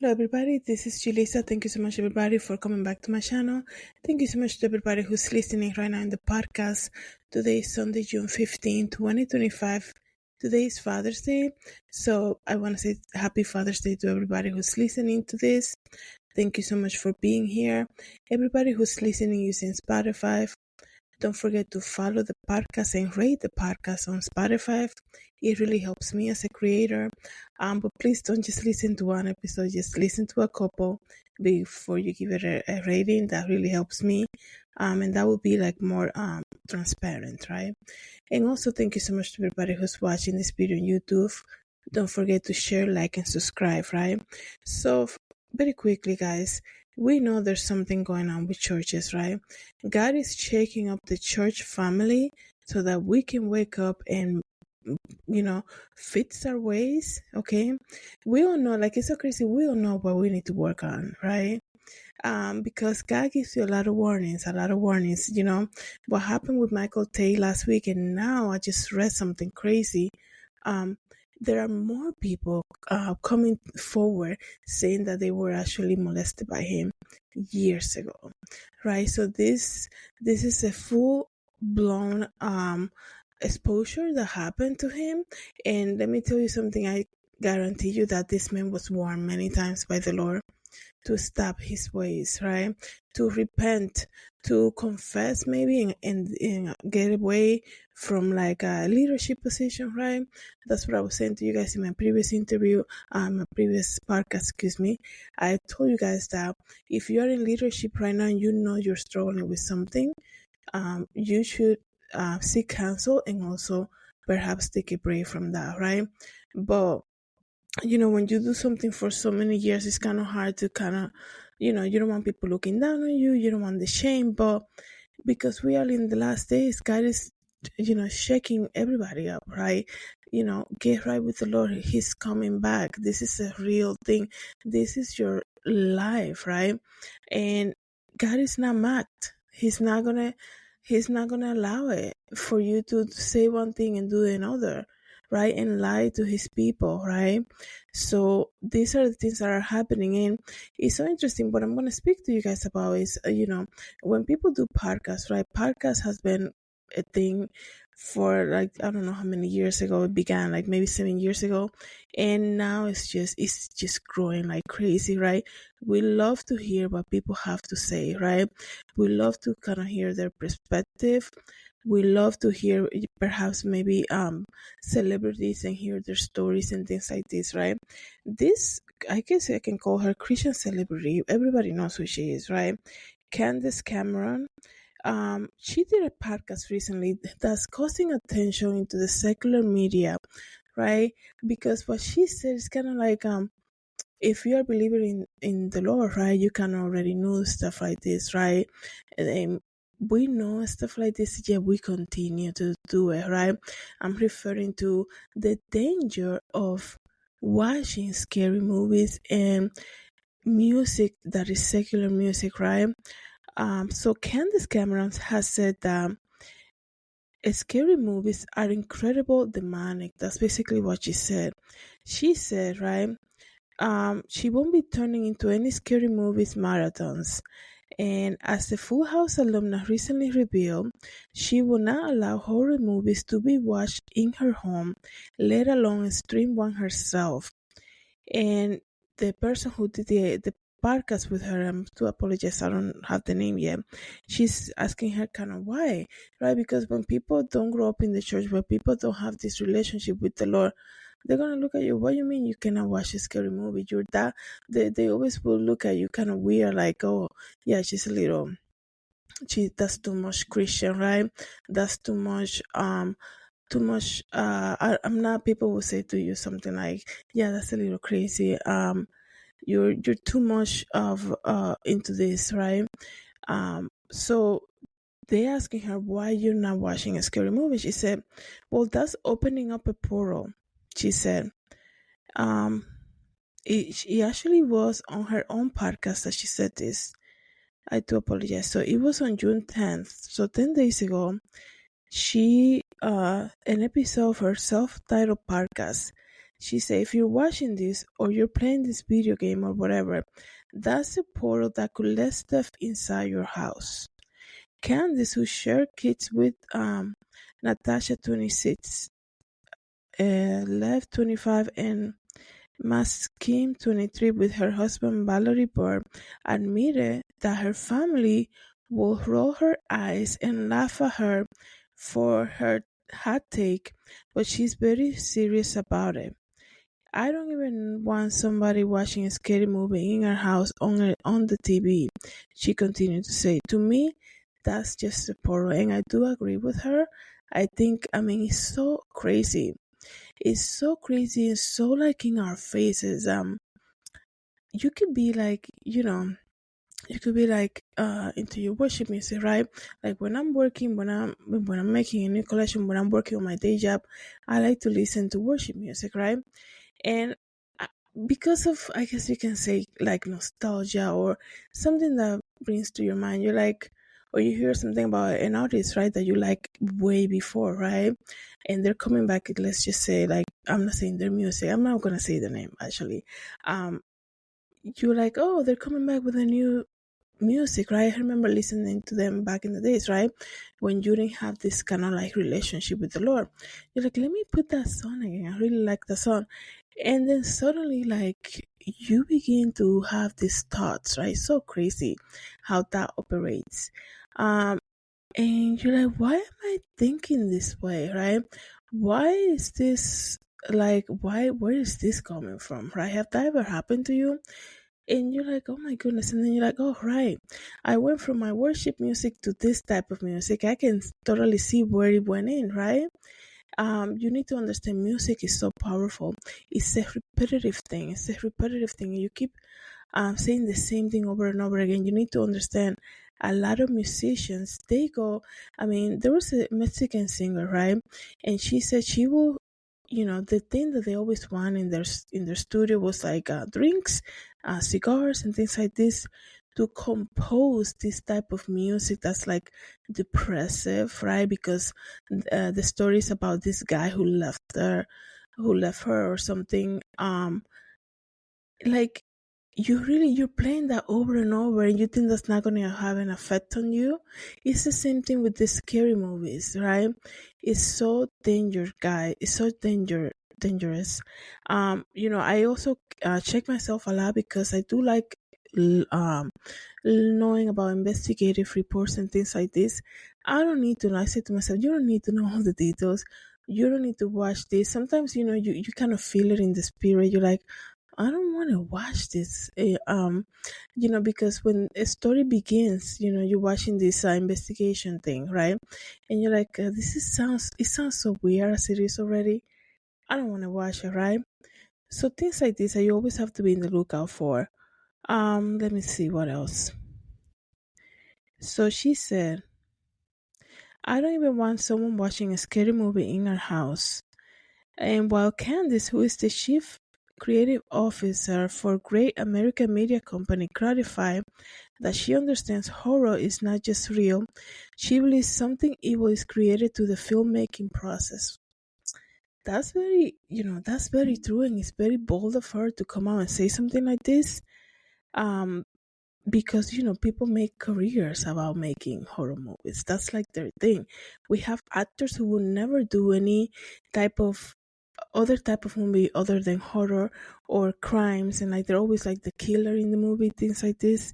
Hello everybody, this is Julissa. Thank you so much everybody for coming back to my channel. Thank you so much to everybody who's listening right now in the podcast. Today is Sunday, June 15, 2025. Today is Father's Day. So I want to say happy Father's Day to everybody who's listening to this. Thank you so much for being here. Everybody who's listening using Spotify, don't forget to follow the podcast and rate the podcast on Spotify. It really helps me as a creator. But please don't just listen to one episode. Just listen to a couple before you give it a rating. That really helps me. And that will be like more transparent, right? And also thank you so much to everybody who's watching this video on YouTube. Don't forget to share, like, and subscribe, right? So very quickly, guys, we know there's something going on with churches, right? God is shaking up the church family so that we can wake up and, fix our ways, okay? We all know, like, it's so crazy. We all know what we need to work on, right? Because God gives you a lot of warnings. What happened with Michael Tay last week, and now I just read something crazy. There are more people coming forward saying that they were actually molested by him years ago, right? So this is a full blown exposure that happened to him. And let me tell you something. I guarantee you that this man was warned many times by the Lord to stop his ways, right? To repent, to confess maybe and get away from like a leadership position, right? That's what I was saying to you guys in my previous interview, my previous podcast, excuse me. I told you guys that if you're in leadership right now and you know you're struggling with something, you should seek counsel and also perhaps take a break from that, right? But when you do something for so many years, it's kind of hard to you don't want people looking down on you. You don't want the shame, but because we are in the last days, God is, shaking everybody up, right? Get right with the Lord. He's coming back. This is a real thing. This is your life, right? And God is not mocked. He's not gonna allow it for you to say one thing and do another, right? And lie to his people, right? So these are the things that are happening. And it's so interesting. What I'm going to speak to you guys about is, when people do podcasts, right? Podcast has been a thing for like, I don't know how many years ago it began, like maybe 7 years ago. And now it's just growing like crazy, right? We love to hear what people have to say, right? We love to kind of hear their perspective. We love to hear perhaps maybe celebrities and hear their stories and things like this, right? This, I guess I can call her Christian celebrity. Everybody knows who she is, right? Candace Cameron. She did a podcast recently that's causing attention into the secular media, right? Because what she said is kind of like, if you are a believer in the Lord, right, you can already know stuff like this, right? And we know stuff like this, yet we continue to do it, right? I'm referring to the danger of watching scary movies and music that is secular music, right? So Candace Cameron has said that scary movies are incredible demonic. That's basically what she said. She said, right, she won't be turning into any scary movies marathons. And as the Full House alumna recently revealed, she will not allow horror movies to be watched in her home, let alone stream one herself. And the person who did the podcast with her, to apologize, I don't have the name yet. She's asking her kind of why, right? Because when people don't grow up in the church, when people don't have this relationship with the Lord, they're gonna look at you. What do you mean you cannot watch a scary movie? You're that. They always will look at you kind of weird, like, oh yeah, she's a little. That's too much Christian, right? That's too much. Too much. I'm not. People will say to you something like, yeah, that's a little crazy. You're too much of into this, right? So they asking her why you're not watching a scary movie. She said, well, that's opening up a portal. She said, she actually was on her own podcast that she said this. I do apologize. So it was on June 10th. So 10 days ago, she, an episode of her self-titled podcast, She said, if you're watching this or you're playing this video game or whatever, that's a portal that could let stuff inside your house. Candace, who shared kids with Natasha 26, Lev 25, and Maskim 23 with her husband Valerie Bure, admitted that her family will roll her eyes and laugh at her for her hot take, but she's very serious about it. I don't even want somebody watching a scary movie in our house on the TV, she continued to say. To me, that's just a portal, and I do agree with her. I mean, it's so crazy. It's so crazy and so like in our faces. You could be like, you could be like into your worship music, right? Like when I'm working, when I'm making a new collection, when I'm working on my day job, I like to listen to worship music, right? And uh, because of, I guess you can say, like nostalgia or something that brings to your mind, you're like, or you hear something about an artist, right, that you like way before, right? And they're coming back, let's just say, like, I'm not saying their music, I'm not gonna say the name actually. Um, you're like, oh, they're coming back with a new music, right? I remember listening to them back in the days, right? When you didn't have this kind of like relationship with the Lord. You're like, let me put that song again. I really like the song. And then suddenly, like, you begin to have these thoughts, right? So crazy how that operates. Um, and you're like, why am I thinking this way, right? Why is this like, where is this coming from, right? Have that ever happened to you? And you're like, oh my goodness. And then you're like, oh, right. I went from my worship music to this type of music. I can totally see where it went in, right? You need to understand music is so powerful. It's a repetitive thing. It's a repetitive thing. You keep saying the same thing over and over again. You need to understand a lot of musicians, they go, I mean, there was a Mexican singer, right? And she said she will, the thing that they always want in their studio was like drinks, cigars, and things like this to compose this type of music that's like depressive, right? Because the story is about this guy who left her or something. Like you're playing that over and over and you think that's not going to have an effect on you. It's the same thing with the scary movies, right? It's so dangerous, guy. It's so dangerous. I also check myself a lot because I do like knowing about investigative reports and things like this. I don't need to, I say to myself, you don't need to know all the details. You don't need to watch this. Sometimes, you kind of feel it in the spirit. You're like, I don't want to watch this. Because when a story begins, you're watching this investigation thing, right? And you're like, it sounds so weird as it is already. I don't want to watch it, right? So things like this, you always have to be in the lookout for. Let me see what else. So she said, I don't even want someone watching a scary movie in our house. And while Candace, who is the chief creative officer for Great American Media Company, clarified that she understands horror is not just real, she believes something evil is created to the filmmaking process. That's very true, and it's very bold of her to come out and say something like this. Um, because people make careers about making horror movies. That's like their thing. We have actors who will never do any type of other type of movie other than horror or crimes, and like they're always like the killer in the movie, things like this.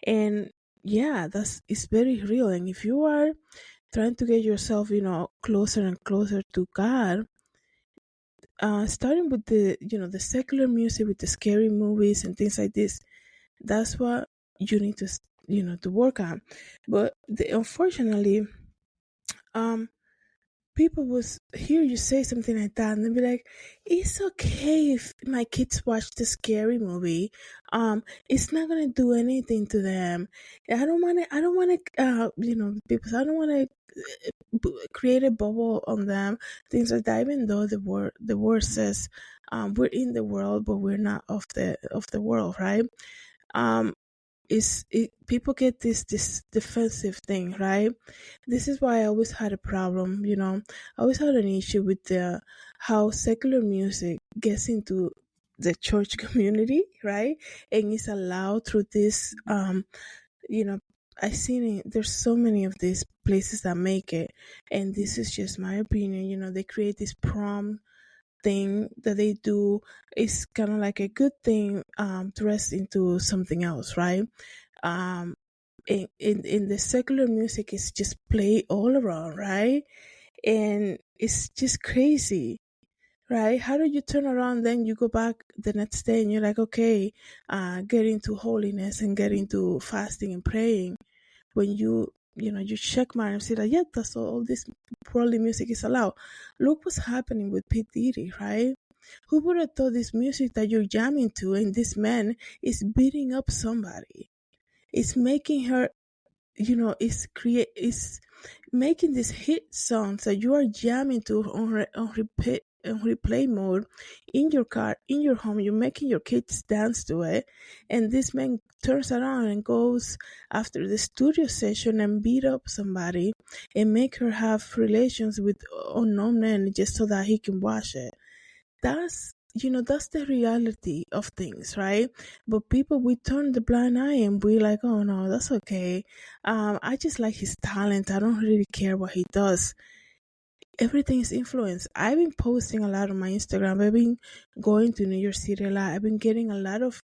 And yeah, it's very real. And if you are trying to get yourself closer and closer to God, starting with the secular music, with the scary movies and things like this, that's what you need to work on. But unfortunately, um people will hear you say something like that and they'll be like, it's okay if my kids watch the scary movie. It's not gonna do anything to them. People, I don't want to create a bubble on them, things like that, even though the word says we're in the world but we're not of the world, right? um people get this defensive thing, right? This is why I always had a problem, I always had an issue with the how secular music gets into the church community, right? And is allowed through this you know I seen it. There's so many of these places that make it, and this is just my opinion. They create this prom thing that they do. Is kind of like a good thing dressed into something else, right? um in the secular music is just play all around, right? And it's just crazy, right? How do you turn around, then you go back the next day and you're like, okay, get into holiness and get into fasting and praying, when you check mine and see that, yeah, that's all this worldly music is allowed. Look what's happening with P. Diddy, right? Who would have thought this music that you're jamming to and this man is beating up somebody? It's making her, is making these hit songs that you are jamming to on replay mode in your car, in your home. You're making your kids dance to it, and this man turns around and goes after the studio session and beat up somebody and make her have relations with unknown men just so that he can watch it. That's the reality of things, right? But people, we turn the blind eye and we like, oh no, that's okay. I just like his talent. I don't really care what he does. Everything is influence. I've been posting a lot on my Instagram. I've been going to New York City a lot. I've been getting a lot of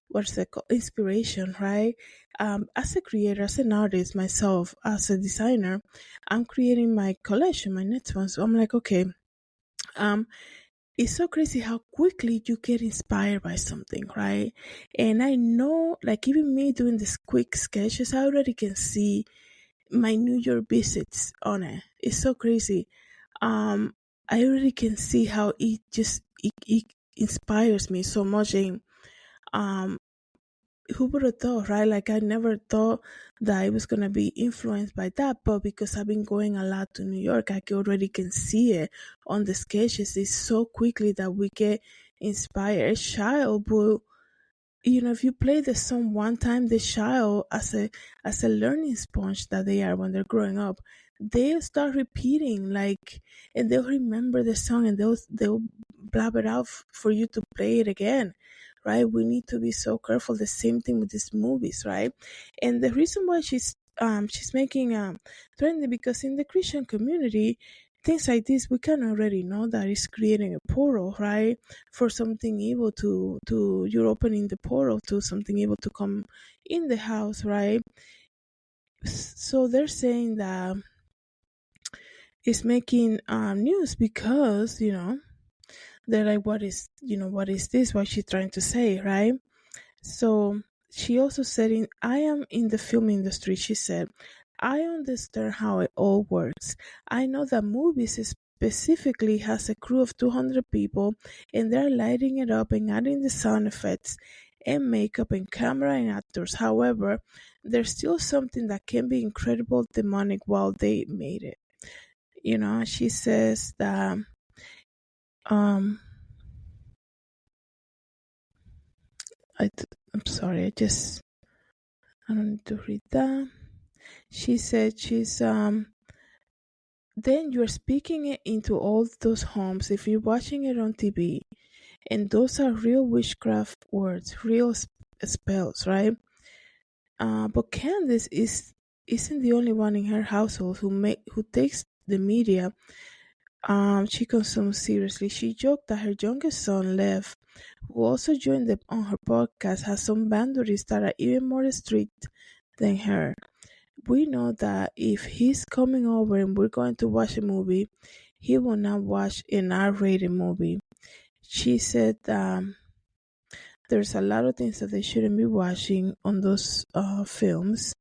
what's that called, inspiration, right? As a creator, as an artist myself, as a designer, I'm creating my collection, my next one. So I'm like, okay, um it's so crazy how quickly you get inspired by something, right? And I know, like, even me doing these quick sketches, I already can see my New York visits on it. It's so crazy. Um, I already can see how it inspires me so much. And um, who would have thought, right? Like, I never thought that I was gonna be influenced by that, but because I've been going a lot to New York, I already can see it on the sketches. It's so quickly that we get inspired. A child will, if you play the song one time, the child, as a learning sponge that they are when they're growing up, they'll start repeating, like, and they'll remember the song, and they'll blab it out for you to play it again, right? We need to be so careful. The same thing with these movies, right? And the reason why she's making trendy, because in the Christian community, things like this, we can already know that it's creating a portal, right? For something evil to you're opening the portal to something evil to come in the house, right? So they're saying that it's making news because they're like, what is this, what she's trying to say, right? So she also said, I am in the film industry, she said, I understand how it all works. I know that movies specifically has a crew of 200 people, and they're lighting it up and adding the sound effects and makeup and camera and actors. However, there's still something that can be incredible demonic while they made it. She says that um I'm sorry, I don't need to read that. She said then you're speaking it into all those homes if you're watching it on TV. And those are real witchcraft words, real spells, right? But Candace isn't the only one in her household who takes the media she consumes seriously. She joked that her youngest son, Lev, who also joined on her podcast, has some boundaries that are even more strict than her. We know that if he's coming over and we're going to watch a movie, he will not watch an R-rated movie. She said there's a lot of things that they shouldn't be watching on those films.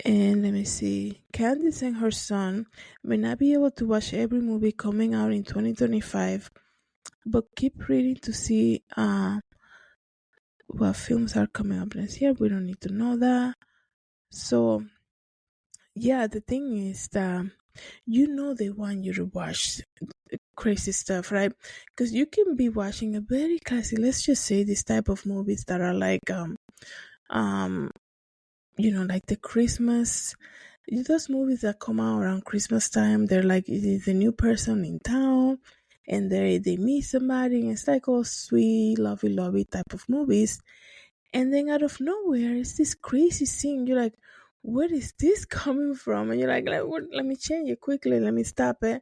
And let me see. Candace and her son may not be able to watch every movie coming out in 2025, but keep reading to see what films are coming up next year. We don't need to know that. So, yeah, the thing is that you know they want you to watch crazy stuff, right? Because you can be watching a very classic, let's just say this type of movies that are like um like the Christmas, those movies that come out around Christmas time. They're like it is a new person in town, and they meet somebody, and it's like all sweet, lovey, lovey type of movies. And then out of nowhere, it's this crazy scene. You're like, where is this coming from? And you're like what, let me change it quickly. Let me stop it.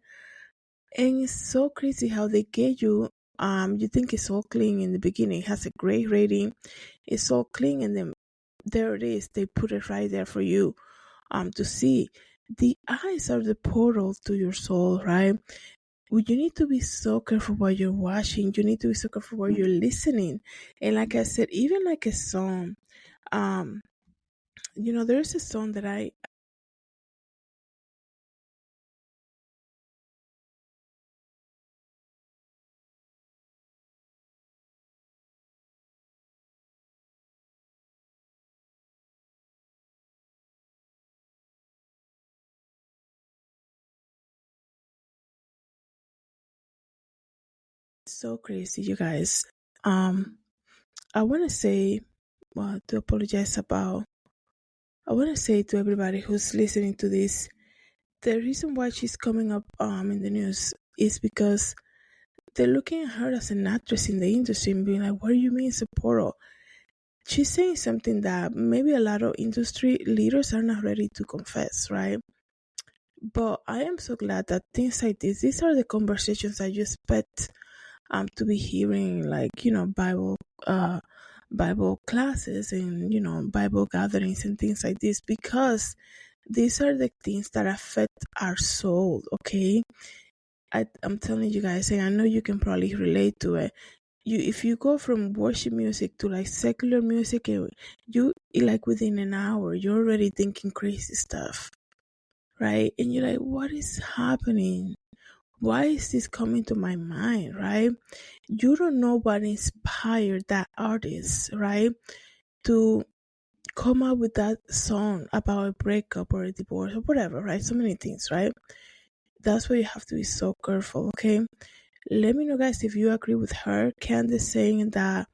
And it's so crazy how they get you. You think it's all clean in the beginning. It has a great rating. It's all clean, and then there it is. They put it right there for you to see. The eyes are the portal to your soul, right? Well, you need to be so careful what you're watching. You need to be so careful what you're listening. And like I said, even like a song, um, there's a song that I so crazy, you guys. I want to say, well, to apologize about. I want to say to everybody who's listening to this, the reason why she's coming up in the news is because they're looking at her as an actress in the industry and being like, what do you mean it's a portal? She's saying something that maybe a lot of industry leaders are not ready to confess, right? But I am so glad that things like this, these are the conversations that you expect to be hearing, like, Bible classes and, Bible gatherings and things like this, because these are the things that affect our soul, okay? I'm telling you guys, and I know you can probably relate to it. If you go from worship music to like secular music, you like within an hour you're already thinking crazy stuff, right? And you're like, what is happening? Why is this coming to my mind, right? You don't know what inspired that artist, right, to come up with that song about a breakup or a divorce or whatever, right? So many things, right? That's why you have to be so careful, okay? Let me know, guys, if you agree with her, Candace, saying that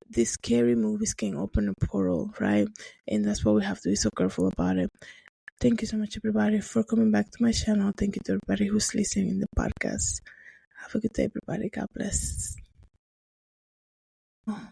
these scary movies can open a portal, right? And that's why we have to be so careful about it. Thank you so much, everybody, for coming back to my channel. Thank you to everybody who's listening in the podcast. Have a good day, everybody. God bless. Oh.